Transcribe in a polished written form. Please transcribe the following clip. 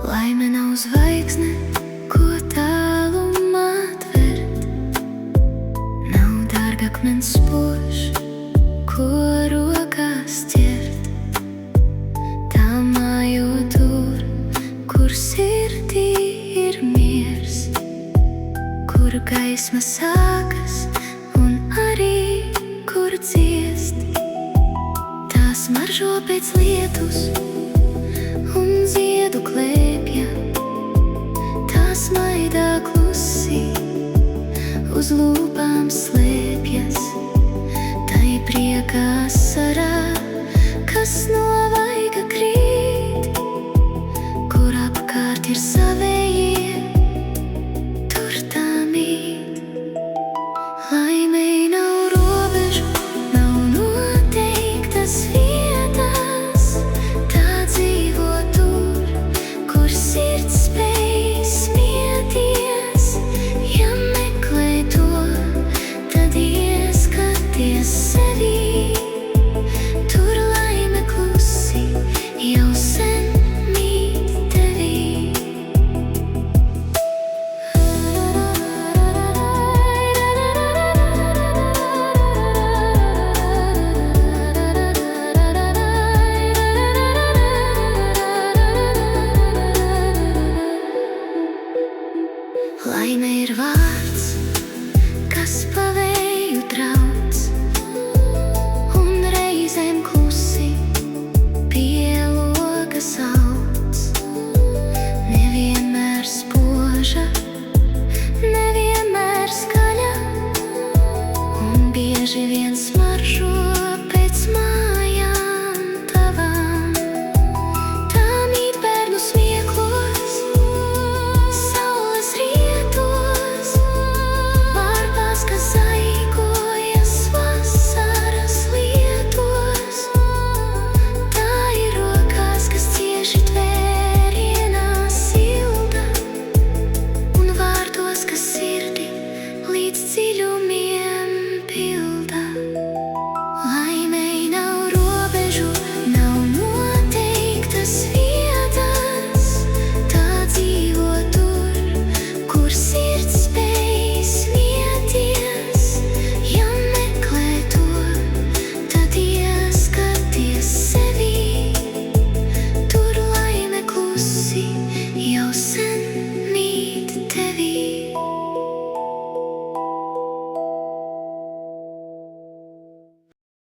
Laime nav zvaigzne, ko tālumā tvert, nav dārgakmens spožs, ko rokās ķert. Tā mājo tur, kur sirdī ir miers, kur gaisma sākas un arī kur dziest. Tā smaržo pēc lietus un ziedu klēpja, tā smaidā klusi uz lūpām slēpjas. Tai priekā sarā, kas no